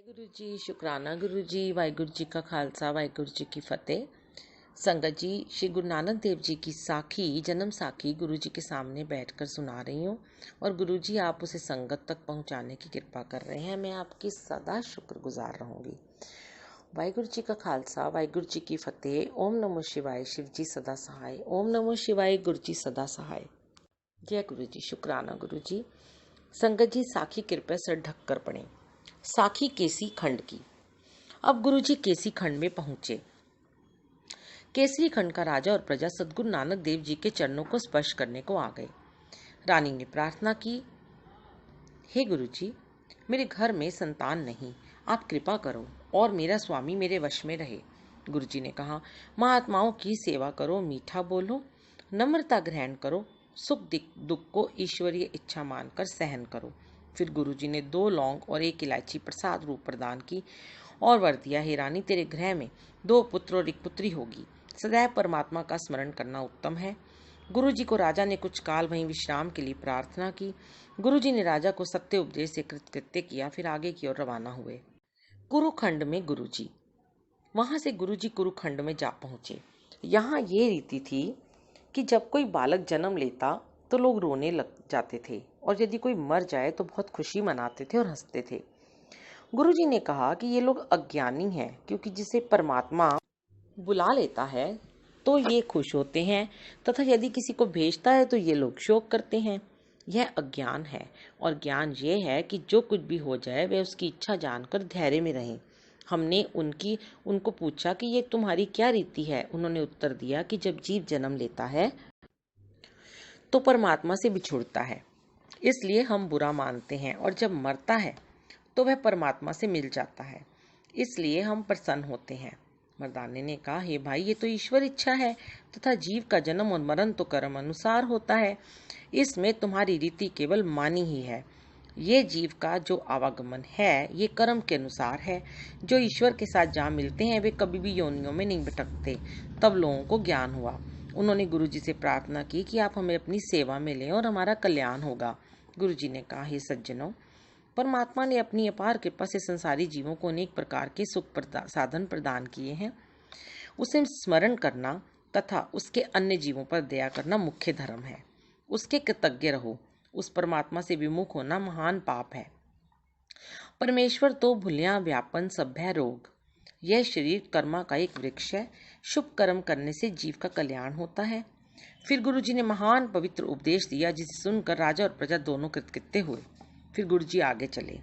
वाहिगुरु जी, शुकराना गुरु जी, वाहिगुरु जी का खालसा, वाहिगुरु जी की फतेह। संगत जी, श्री गुरु नानक देव जी की साखी, जन्म साखी गुरु जी के सामने बैठकर सुना रही हूँ और गुरु जी आप उसे संगत तक पहुँचाने की कृपा कर रहे हैं। मैं आपकी सदा शुक्रगुजार रहूँगी। वाहिगुरु जी का खालसा, वाहिगुरु जी की फतेह। ओम नमो शिवाय, शिव जी सदा सहाय। ओम नमो शिवाय, गुरु जी सदा सहाय। जय गुरु जी, शुकराना गुरु जी। संगत जी, साखी कृपया सर ढककर पढ़ें। साखी केसी खंड की। अब गुरुजी केसी खंड में पहुंचे। केसरी खंड का राजा और प्रजा सद्गुरु नानक देव जी के चरणों को स्पर्श करने को आ गए। रानी ने प्रार्थना की, हे गुरुजी, मेरे घर में संतान नहीं, आप कृपा करो और मेरा स्वामी मेरे वश में रहे। गुरुजी ने कहा, महात्माओं की सेवा करो, मीठा बोलो, नम्रता ग्रहण करो, सुख दुख को ईश्वरीय इच्छा मानकर सहन करो। फिर गुरुजी ने 2 लौंग और 1 इलायची प्रसाद रूप प्रदान की और वर दिया, हे रानी, तेरे गृह में 2 पुत्र और 1 पुत्री होगी। सदैव परमात्मा का स्मरण करना उत्तम है। गुरुजी को राजा ने कुछ काल वहीं विश्राम के लिए प्रार्थना की। गुरुजी ने राजा को सत्य उपदेश से कृतकृत्य किया, फिर आगे की ओर रवाना हुए। कुरुखंड में गुरुजी। वहां से गुरुजी कुरुखंड में जा पहुंचे। यहाँ ये रीति थी कि जब कोई बालक जन्म लेता तो लोग रोने लग जाते थे और यदि कोई मर जाए तो बहुत खुशी मनाते थे और हंसते थे। गुरुजी ने कहा कि ये लोग अज्ञानी हैं, क्योंकि जिसे परमात्मा बुला लेता है तो ये खुश होते हैं तथा यदि किसी को भेजता है तो ये लोग शोक करते हैं। यह अज्ञान है और ज्ञान ये है कि जो कुछ भी हो जाए वे उसकी इच्छा जानकर धैर्य में रहें। हमने उनको पूछा कि ये तुम्हारी क्या रीति है। उन्होंने उत्तर दिया कि जब जीव जन्म लेता है तो परमात्मा से बिछुड़ता है, इसलिए हम बुरा मानते हैं, और जब मरता है तो वह परमात्मा से मिल जाता है, इसलिए हम प्रसन्न होते हैं। मर्दाने ने कहा, हे भाई, ये तो ईश्वर इच्छा है तथा जीव का जन्म और मरण तो कर्म अनुसार होता है। इसमें तुम्हारी रीति केवल मानी ही है। ये जीव का जो आवागमन है ये कर्म के अनुसार है। जो ईश्वर के साथ जा मिलते हैं वे कभी भी योनियों में नहीं भटकते। तब लोगों को ज्ञान हुआ। उन्होंने गुरुजी से प्रार्थना की कि आप हमें अपनी सेवा में लें और हमारा कल्याण होगा। गुरुजी ने कहा, हे सज्जनों, परमात्मा ने अपनी अपार कृपा से संसारी जीवों को अनेक प्रकार के सुख साधन प्रदान किए हैं। उसे स्मरण करना तथा उसके अन्य जीवों पर दया करना मुख्य धर्म है। उसके कृतज्ञ रहो। उस परमात्मा से विमुख होना महान पाप है। परमेश्वर तो भूलिया व्यापन सभ्य रोग। यह शरीर कर्मा का एक वृक्ष है। शुभ कर्म करने से जीव का कल्याण होता है। फिर गुरुजी ने महान पवित्र उपदेश दिया, जिसे सुनकर राजा और प्रजा दोनों कृतकृत्य हुए। फिर गुरुजी आगे चले।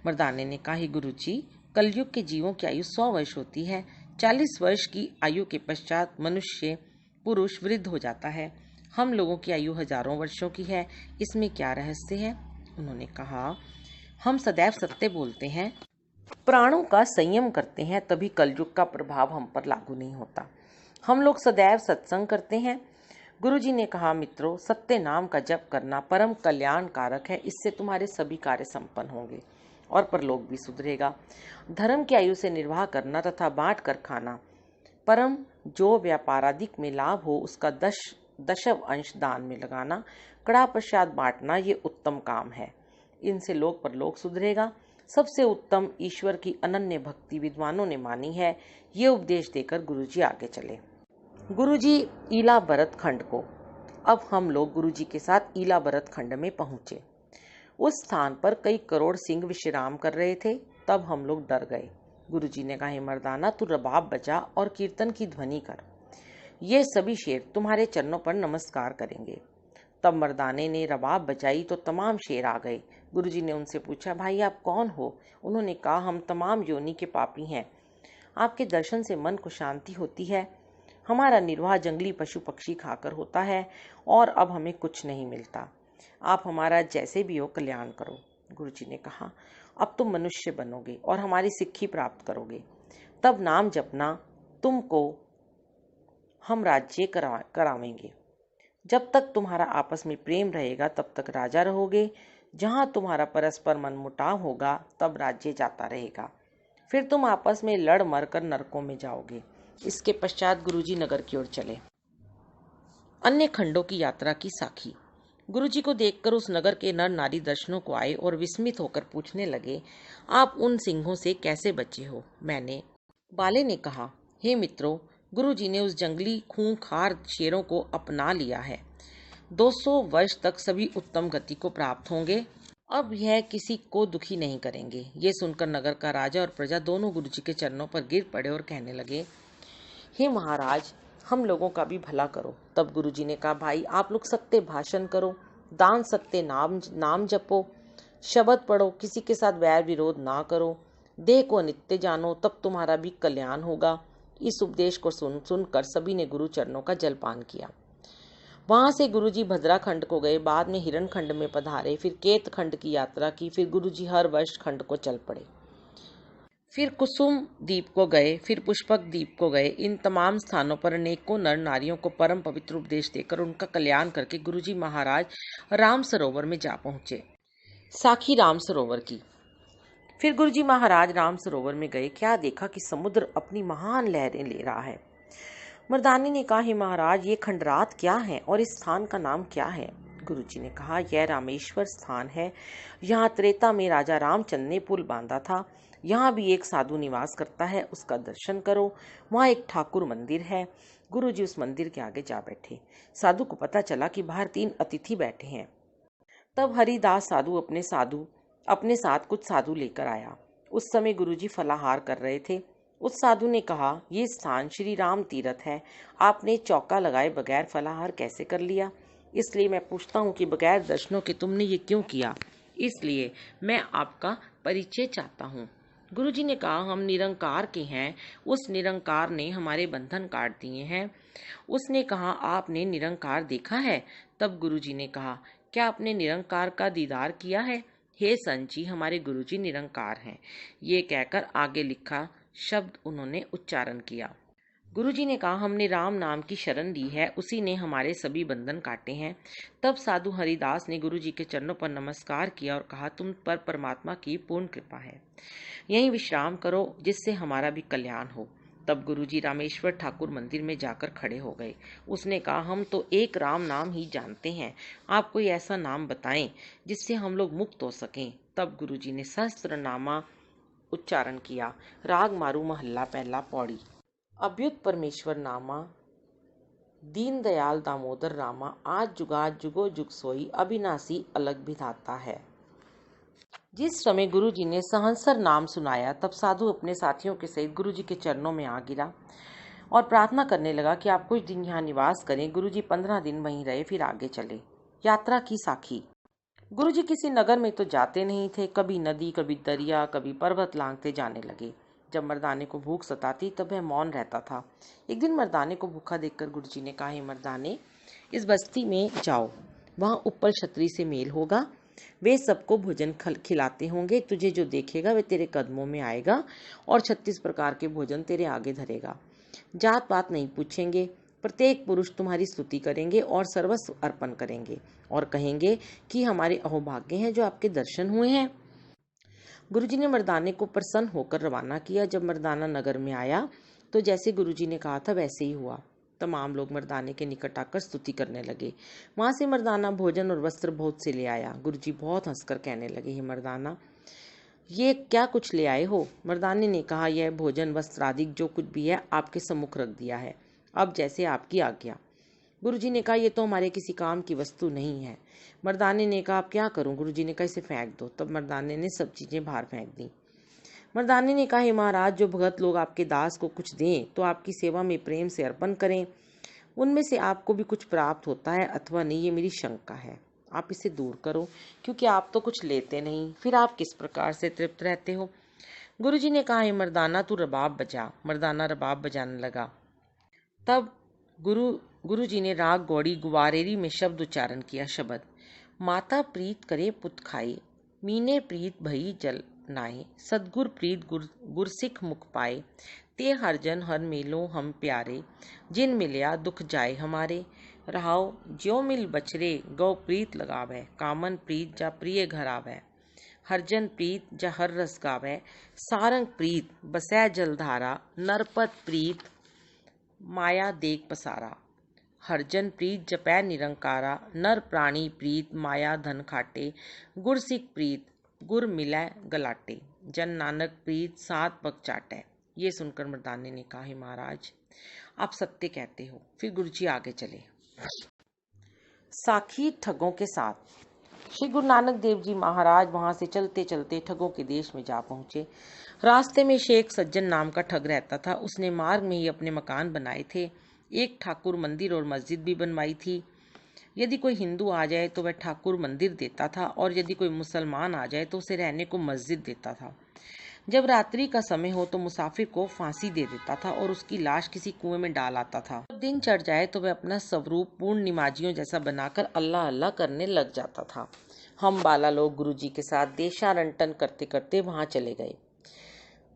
मर्दाने ने कहा, गुरुजी, कलयुग के जीवों की आयु 100 वर्ष होती है। 40 वर्ष की आयु के पश्चात मनुष्य पुरुष वृद्ध हो जाता है। हम लोगों की आयु हजारों वर्षों की है, इसमें क्या रहस्य है? उन्होंने कहा, हम सदैव सत्य बोलते हैं, प्राणों का संयम करते हैं, तभी कलयुग का प्रभाव हम पर लागू नहीं होता। हम लोग सदैव सत्संग करते हैं। गुरुजी ने कहा, मित्रों, सत्य नाम का जप करना परम कल्याण कारक है। इससे तुम्हारे सभी कार्य संपन्न होंगे और परलोक भी सुधरेगा। धर्म की आयु से निर्वाह करना तथा बांट कर खाना, परम जो व्यापारादिक में लाभ हो उसका 10 अंश दान में लगाना, कड़ा प्रसाद बांटना, ये उत्तम काम है। इनसे लोक परलोक सुधरेगा। सबसे उत्तम ईश्वर की अनन्य भक्ति विद्वानों ने मानी है। ये उपदेश देकर गुरुजी आगे चले। गुरुजी ईला भरत खंड को। अब हम लोग गुरुजी के साथ ईला भरत खंड में पहुंचे। उस स्थान पर कई करोड़ सिंह विश्राम कर रहे थे। तब हम लोग डर गए। गुरुजी ने कहा, मर्दाना, तू रबाब बजा और कीर्तन की ध्वनि कर। ये सभी शेर तुम्हारे चरणों पर नमस्कार करेंगे। तब मर्दाने ने रबाब बजाई तो तमाम शेर आ गए। गुरुजी ने उनसे पूछा, भाई आप कौन हो? उन्होंने कहा, हम तमाम योनि के पापी हैं। आपके दर्शन से मन को शांति होती है। हमारा निर्वाह जंगली पशु पक्षी खाकर होता है और अब हमें कुछ नहीं मिलता। आप हमारा जैसे भी हो कल्याण करो। गुरुजी ने कहा, अब तुम मनुष्य बनोगे और हमारी सिक्खी प्राप्त करोगे। तब नाम जपना, तुमको हम राज्य करावेंगे। जब तक तुम्हारा आपस में प्रेम रहेगा तब तक राजा रहोगे। जहां तुम्हारा परस्पर मनमुटाव होगा तब राज्य जाता रहेगा। फिर तुम आपस में लड़ मर कर नरकों में जाओगे। इसके पश्चात गुरुजी नगर की ओर चले। अन्य खंडों की यात्रा की साखी। गुरुजी को देखकर उस नगर के नर नारी दर्शनों को आए और विस्मित होकर पूछने लगे, आप उन सिंहों से कैसे बचे हो? मैंने बाले ने कहा, हे मित्रों, गुरुजी ने उस जंगली खूंखार शेरों को अपना लिया है। 200 वर्ष तक सभी उत्तम गति को प्राप्त होंगे। अब यह किसी को दुखी नहीं करेंगे। ये सुनकर नगर का राजा और प्रजा दोनों गुरुजी के चरणों पर गिर पड़े और कहने लगे, हे महाराज, हम लोगों का भी भला करो। तब गुरुजी ने कहा, भाई आप लोग सत्य भाषण करो, दान सत्य नाम जपो, शब्द पढ़ो, किसी के साथ वैर विरोध ना करो, देह को नित्य जानो, तब तुम्हारा भी कल्याण होगा। इस उपदेश को सुनकर सभी ने गुरु चरणों का जलपान किया। वहां से गुरुजी भद्रा खंड को गए, बाद में हिरण खंड में पधारे, फिर केत खंड की यात्रा की, फिर गुरुजी हर वर्ष खंड को चल पड़े। फिर कुसुम द्वीप को गए, फिर पुष्पक द्वीप को गए। इन तमाम स्थानों पर अनेकों नर नारियों को परम पवित्र उपदेश देकर उनका कल्याण करके गुरुजी महाराज राम सरोवर में जा पहुंचे। साखी राम सरोवर की। फिर गुरुजी महाराज राम सरोवर में गए। क्या देखा कि समुद्र अपनी महान लहरें ले रहा है। मर्दानी ने कहा, हे महाराज, ये खंडरात क्या है और इस स्थान का नाम क्या है? गुरुजी ने कहा, यह रामेश्वर स्थान है। यहाँ त्रेता में राजा रामचंद्र ने पुल बांधा था। यहाँ भी एक साधु निवास करता है, उसका दर्शन करो। वहाँ एक ठाकुर मंदिर है। गुरुजी उस मंदिर के आगे जा बैठे। साधु को पता चला कि बाहर 3 अतिथि बैठे हैं। तब हरिदास साधु अपने साथ कुछ साधु लेकर आया। उस समय गुरुजी फलाहार कर रहे थे। उस साधु ने कहा, ये स्थान श्री राम तीर्थ है। आपने चौका लगाए बगैर फलाहार कैसे कर लिया? इसलिए मैं पूछता हूँ कि बगैर दर्शनों के तुमने ये क्यों किया? इसलिए मैं आपका परिचय चाहता हूँ। गुरुजी ने कहा, हम निरंकार के हैं। उस निरंकार ने हमारे बंधन काट दिए हैं। उसने कहा, आपने निरंकार देखा है? तब गुरुजी ने कहा, क्या आपने निरंकार का दीदार किया है? हे संत जी, हमारे गुरुजी निरंकार हैं। ये कहकर आगे लिखा शब्द उन्होंने उच्चारण किया। गुरुजी ने कहा, हमने राम नाम की शरण ली है, उसी ने हमारे सभी बंधन काटे हैं। तब साधु हरिदास ने गुरुजी के चरणों पर नमस्कार किया और कहा, तुम पर परमात्मा की पूर्ण कृपा है। यहीं विश्राम करो, जिससे हमारा भी कल्याण हो। तब गुरुजी रामेश्वर ठाकुर मंदिर में जाकर खड़े हो गए। उसने कहा, हम तो एक राम नाम ही जानते हैं। आप कोई ऐसा नाम बताएं जिससे हम लोग मुक्त हो सकें। तब गुरुजी ने सहस्त्रनामा उच्चारण किया। राग मारू महल्ला पहला पौड़ी। अभ्युत परमेश्वर नामा, दीन दयाल दामोदर रामा, आज जुगा जुगो जुग सोई, अविनाशी अलग विधाता है। जिस समय गुरुजी ने सहंसर नाम सुनाया, तब साधु अपने साथियों के सहित गुरुजी के चरणों में आ गिरा और प्रार्थना करने लगा कि आप कुछ दिन यहाँ निवास करें। गुरुजी 15 दिन वहीं रहे, फिर आगे चले। यात्रा की साखी। गुरुजी किसी नगर में तो जाते नहीं थे। कभी नदी, कभी दरिया, कभी पर्वत लांघते जाने लगे। जब मर्दाने को भूख सताती तब वह मौन रहता था। एक दिन मर्दाने को भूखा देखकर गुरुजी ने कहा, हे मर्दाने, इस बस्ती में जाओ, वहाँ ऊपर छतरी से मेल होगा, वे सबको भोजन खिलाते होंगे। तुझे जो देखेगा वे तेरे कदमों में आएगा और 36 प्रकार के भोजन तेरे आगे धरेगा। जात पात नहीं पूछेंगे। प्रत्येक पुरुष तुम्हारी स्तुति करेंगे और सर्वस्व अर्पण करेंगे और कहेंगे कि हमारे अहोभाग्य हैं जो आपके दर्शन हुए हैं। गुरुजी ने मर्दाने को प्रसन्न होकर रवाना किया। जब मर्दाना नगर में आया तो जैसे गुरुजी ने कहा था वैसे ही हुआ। तमाम लोग मर्दाने के निकट आकर स्तुति करने लगे। वहां से मर्दाना भोजन और वस्त्र बहुत से ले आया। गुरुजी बहुत हंसकर कहने लगे, हे मर्दाना, ये क्या कुछ ले आए हो? मर्दाने ने कहा, यह भोजन वस्त्र आदि जो कुछ भी है आपके सम्मुख रख दिया है, अब जैसे आपकी आज्ञा। गुरुजी ने कहा, ये तो हमारे किसी काम की वस्तु नहीं है। मर्दाने ने कहा, अब क्या करूं? गुरुजी ने कहा, इसे फेंक दो। तब मर्दाने ने सब चीजें बाहर फेंक दी। मर्दाने ने कहा, हे महाराज, जो भगत लोग आपके दास को कुछ दें तो आपकी सेवा में प्रेम से अर्पण करें। उनमें से आपको भी कुछ प्राप्त होता है अथवा नहीं, ये मेरी शंका है। आप इसे दूर करो, क्योंकि आप तो कुछ लेते नहीं, फिर आप किस प्रकार से तृप्त रहते हो? गुरुजी ने कहा, हे मर्दाना, तू रबाब बजा। मर्दाना रबाब बजाने लगा। तब गुरुजी ने राग गौड़ी गुवारेरी में शब्द उच्चारण किया। शब्द, माता प्रीत करे पुत खाए, मीने प्रीत भई जल नाए, सदगुर प्रीत गुरसिख मुख पाए, ते हर जन हर मेलो हम प्यारे, जिन मिलया दुख जाए हमारे, रहाओ ज्यो मिल बछरे, गौ प्रीत लगावे, कामन प्रीत जा प्रिय घर आवे, हरजन प्रीत जा हर रस गावे, सारंग प्रीत बसै जलधारा, नरपत प्रीत माया देख पसारा, हरजन प्रीत जपै निरंकारा, नर प्राणी प्रीत माया धन खाटे, गुर सिख प्रीत गुर मिलै गलाटे, जन नानक प्रीत सात पग चाटै। ये सुनकर मर्दाने ने कहा, हे महाराज आप सत्य कहते हो। फिर गुरुजी आगे चले। साखी ठगों के साथ। श्री गुरु नानक देव जी महाराज वहां से चलते चलते ठगों के देश में जा पहुंचे। रास्ते में शेख सज्जन नाम का ठग रहता था। उसने मार्ग में ही अपने मकान बनाए थे। एक ठाकुर मंदिर और मस्जिद भी बनवाई थी। यदि कोई हिंदू आ जाए तो वह ठाकुर मंदिर देता था और यदि कोई मुसलमान आ जाए तो उसे रहने को मस्जिद देता था। जब रात्रि का समय हो तो मुसाफिर को फांसी दे देता था और उसकी लाश किसी कुएं में डाल आता था। जब दिन चढ़ जाए तो वह अपना स्वरूप पूर्ण निमाजियों जैसा बनाकर अल्लाह अल्लाह करने लग जाता था। हम बाला लोग गुरुजी के साथ देशारंटन करते करते वहां चले गए।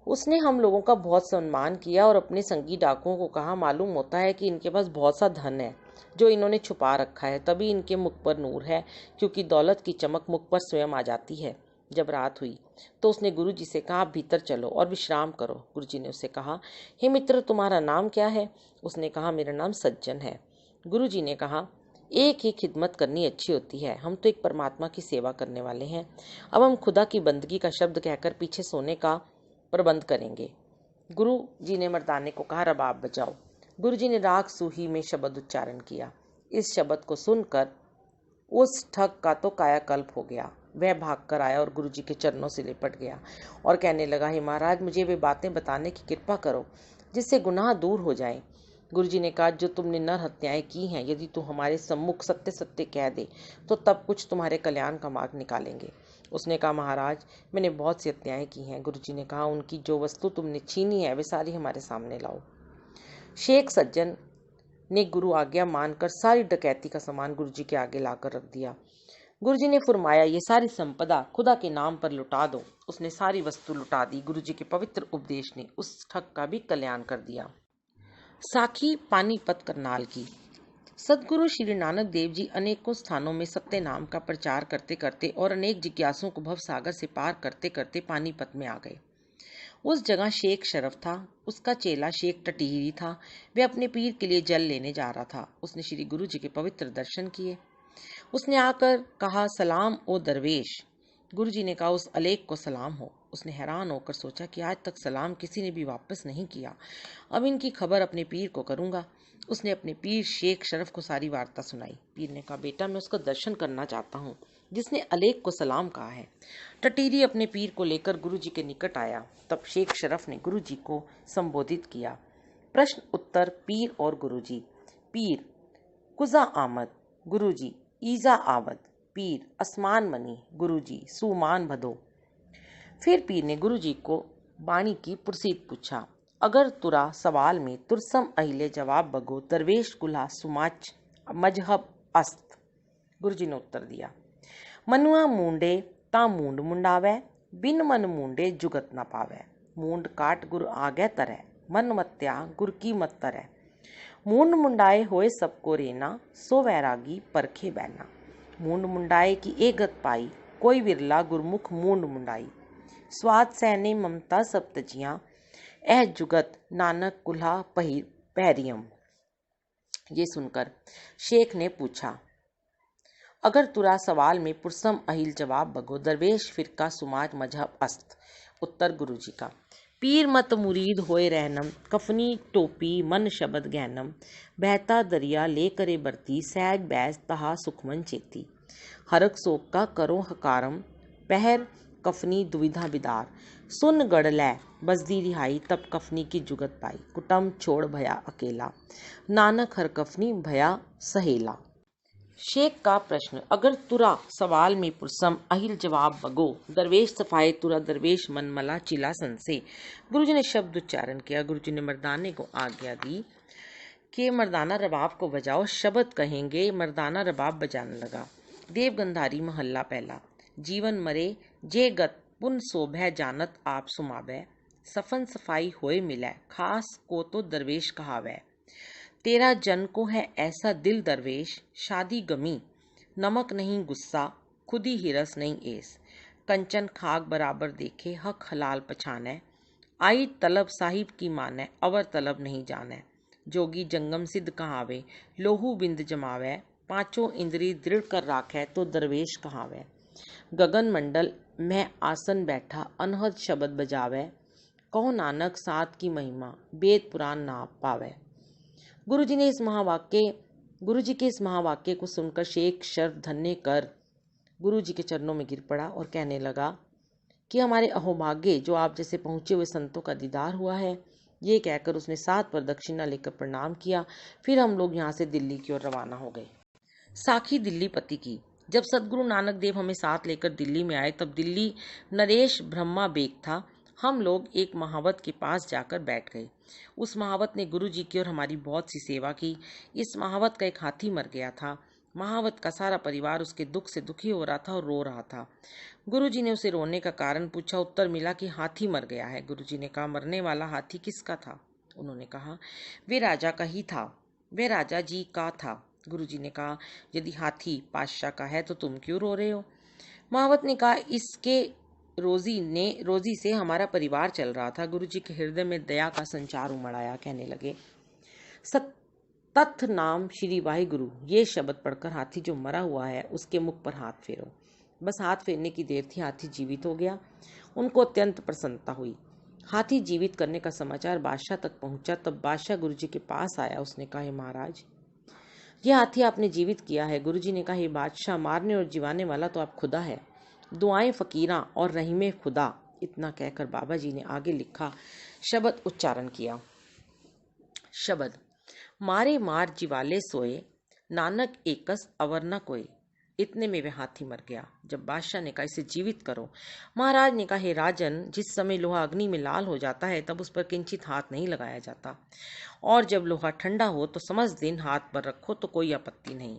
उसने हम लोगों का बहुत सम्मान किया और अपने संगी डाकुओं को कहा, मालूम होता है कि इनके पास बहुत सा धन है जो इन्होंने छुपा रखा है, तभी इनके मुख पर नूर है, क्योंकि दौलत की चमक मुख पर स्वयं आ जाती है। जब रात हुई तो उसने गुरुजी से कहा, भीतर चलो और विश्राम करो। गुरुजी ने उससे कहा, हे मित्र तुम्हारा नाम क्या है? उसने कहा, मेरा नाम सज्जन है। गुरुजी ने कहा, एक ही खिदमत करनी अच्छी होती है, हम तो एक परमात्मा की सेवा करने वाले हैं। अब हम खुदा की बंदगी का शब्द कहकर पीछे सोने का प्रबंध करेंगे। गुरु जी ने मर्दाने को कहा, रबाब बजाओ। गुरु जी ने राग सूही में शब्द उच्चारण किया। इस शब्द को सुनकर उस ठग का तो कायाकल्प हो गया। वह भागकर आया और गुरु जी के चरणों से लिपट गया और कहने लगा, हे महाराज मुझे वे बातें बताने की कृपा करो जिससे गुनाह दूर हो जाए। गुरु जी ने कहा, जो तुमने नर हत्याएं की हैं, यदि तू हमारे सम्मुख सत्य सत्य कह दे तो तब कुछ तुम्हारे कल्याण का मार्ग निकालेंगे। उसने कहा, महाराज मैंने बहुत सी हत्याएं की हैं। गुरु जी ने कहा, उनकी जो वस्तु तुमने छीनी है वे सारी हमारे सामने लाओ। शेख सज्जन ने गुरु आज्ञा मानकर सारी डकैती का सामान गुरु जी के आगे लाकर रख दिया। गुरु जी ने फरमाया, ये सारी संपदा खुदा के नाम पर लुटा दो। उसने सारी वस्तु लुटा दी। गुरु जी के पवित्र उपदेश ने उस ठग का भी कल्याण कर दिया। साखी पानीपत करनाल की। सदगुरु श्री नानक देव जी अनेकों स्थानों में सत्य नाम का प्रचार करते करते और अनेक जिज्ञासुओं को भव सागर से पार करते करते पानीपत में आ गए। उस जगह शेख शरफ था। उसका चेला शेख टटीरी था। वह अपने पीर के लिए जल लेने जा रहा था। उसने श्री गुरु जी के पवित्र दर्शन किए। उसने आकर कहा, सलाम ओ दरवेश। गुरु जी ने कहा, उस अलेख को सलाम हो। उसने हैरान होकर सोचा कि आज तक सलाम किसी ने भी वापस नहीं किया। अब इनकी खबर अपने पीर को करूंगा। उसने अपने पीर शेख शरफ को सारी वार्ता सुनाई। पीर ने कहा, बेटा मैं उसका दर्शन करना चाहता हूँ जिसने अलेख को सलाम कहा है। टटीरी अपने पीर को लेकर गुरु जी के निकट आया। तब शेख शरफ ने गुरु जी को संबोधित किया। प्रश्न उत्तर पीर और गुरु जी। पीर, कुजा आमद। गुरु जी, ईजा आवद। पीर, असमान मनी। गुरु जी, सुमान भदो। फिर पीर ने गुरु जी को बाणी की पुरसीत पूछा। अगर तुरा सवाल में तुरसम अहिले जवाब बगो, दरवेश कुल्हा सुमाच मजहब अस्त। गुरु जी ने उत्तर दिया, मनुआ मूंडे ता मूंड मुंडावे, बिन मन मूंडे जुगत न पावे। मूंड काट गुर आगे तरै, मन मत्या गुर की मत तरै। मूंड मुंडाए होए सबको रेना, सो वैरागी परखे बैना। मूंड मुंडाए की एगत पाई, कोई विरला गुरमुख मूंड मुंडाई। स्वाद सैने ममता सब तजियां, एह जुगत नानक कुल्हा पहरियम। ये सुनकर शेख ने पूछा, अगर तुरा सवाल में पुरसम अहिल जवाब बगो, दरवेश फिरका सुमाज मजहब अस्त। उत्तर गुरु जी का, पीर मत मुरीद होए रहनम, कफनी टोपी मन शब्द गहनम। बहता दरिया ले करे बरती, सहज बैस तहा सुखमन चेती। हरक सोक का करो हकारम, पहर कफनी दुविधा बिदार। सुन गढ़ लै बसदी रिहाई, तब कफनी की जुगत पाई। कुटम छोड़ भया अकेला, नानक हर कफनी भया सहेला। शेख का प्रश्न, अगर तुरा सवाल में पुरसम अहिल जवाब बगो, दरवेश सफाए तुरा दरवेश मन मला चिला संसे। गुरुजी ने शब्द उच्चारण किया। गुरुजी ने मर्दाने को आज्ञा दी कि मर्दाना रबाब को बजाओ। शब्द कहेंगे, मर्दाना रबाब बजाने लगा। देव गंधारी महल्ला पहला। जीवन मरे जे गत पुन शोभै जानत आप सुमावै। सफन सफाई होए मिलै, खास को तो दरवेश कहावै। तेरा जन को है ऐसा दिल दरवेश, शादी गमी नमक नहीं गुस्सा, खुदी हिरस नहीं एस। कंचन खाक बराबर देखे, हक हलाल पछानै। आई तलब साहिब की मानै, अवर तलब नहीं जानै। जोगी जंगम सिद्ध कहावे, लोहू बिंद जमावै, पांचों इंद्री दृढ़ कर राखै, तो दरवेश कहावै। गगन मंडल में आसन बैठा, अनहद शब्द बजावै, कहो नानक सात की महिमा, वेद पुराण ना पावै। गुरु जी के इस महावाक्य को सुनकर शेख शर्फ धन्य कर गुरु जी के चरणों में गिर पड़ा और कहने लगा कि हमारे अहोभाग्य जो आप जैसे पहुंचे हुए संतों का दीदार हुआ है। ये कहकर उसने 7 प्रदक्षिणा लेकर प्रणाम किया। फिर हम लोग यहाँ से दिल्ली की ओर रवाना हो गए। साखी दिल्ली पति की। जब सदगुरु नानक देव हमें साथ लेकर दिल्ली में आए तब दिल्ली नरेश ब्रह्मा बेग था। हम लोग एक महावत के पास जाकर बैठ गए। उस महावत ने गुरु जी की और हमारी बहुत सी सेवा की। इस महावत का एक हाथी मर गया था। महावत का सारा परिवार उसके दुख से दुखी हो रहा था और रो रहा था। गुरु जी ने उसे रोने का कारण पूछा। उत्तर मिला कि हाथी मर गया है। गुरु जी ने कहा, मरने वाला हाथी किसका था? उन्होंने कहा, वे राजा का ही था, वे राजा जी का था। गुरु जी ने कहा, यदि हाथी पातशाह का है तो तुम क्यों रो रहे हो? महावत ने कहा, इसके रोजी से हमारा परिवार चल रहा था। गुरु जी के हृदय में दया का संचार उमड़ आया। कहने लगे, तत् नाम श्री वाहिगुरु, ये शब्द पढ़कर हाथी जो मरा हुआ है उसके मुख पर हाथ फेरो। बस हाथ फेरने की देर थी, हाथी जीवित हो गया। उनको अत्यंत प्रसन्नता हुई। हाथी जीवित करने का समाचार बादशाह तक पहुंचा। तब बादशाह गुरु जी के पास आया। उसने कहा, हे महाराज, यह हाथी आपने जीवित किया है। गुरु जी ने कहा, हे बादशाह, मारने और जिवाने वाला तो आप खुदा है। दुआएं फकीरा और रहीमे खुदा। इतना कहकर बाबा जी ने आगे लिखा शब्द उच्चारण किया। शब्द, मारे मार जिवाले सोए, नानक एकस अवर न कोई। इतने में वह हाथी मर गया। जब बादशाह ने कहा, इसे जीवित करो। महाराज ने कहा, हे राजन, जिस समय लोहा अग्नि में लाल हो जाता है तब उस पर किंचित हाथ नहीं लगाया जाता, और जब लोहा ठंडा हो तो समझ दिन हाथ पर रखो तो कोई आपत्ति नहीं।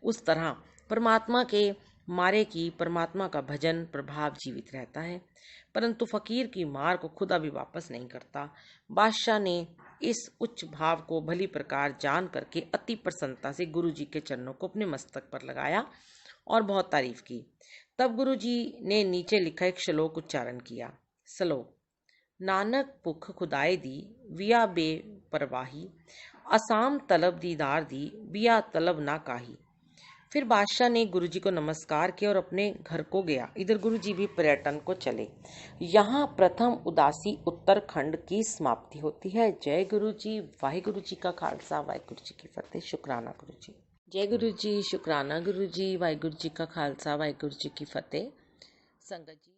उस तरह परमात्मा के मारे की परमात्मा का भजन प्रभाव जीवित रहता है, परंतु फकीर की मार को खुदा भी वापस नहीं करता। बादशाह ने इस उच्च भाव को भली प्रकार जान करके अति प्रसन्नता से गुरु जी के चरणों को अपने मस्तक पर लगाया और बहुत तारीफ की। तब गुरु जी ने नीचे लिखा एक श्लोक उच्चारण किया। श्लोक, नानक पुख खुदाए दी, विया बे परवाही, असाम तलब दीदार दी, विया तलब ना काही। फिर बादशाह ने गुरु जी को नमस्कार किया और अपने घर को गया। इधर गुरु जी भी पर्यटन को चले। यहाँ प्रथम उदासी उत्तरखंड की समाप्ति होती है। जय गुरु जी। वाहिगुरु जी का खालसा, वाहिगुरु जी की फतेह। शुक्राना गुरु जी। जय गुरु जी, शुक्राना गुरु जी। वाहिगुरु जी का खालसा, वाहिगुरु जी की फतेह। संगत जी।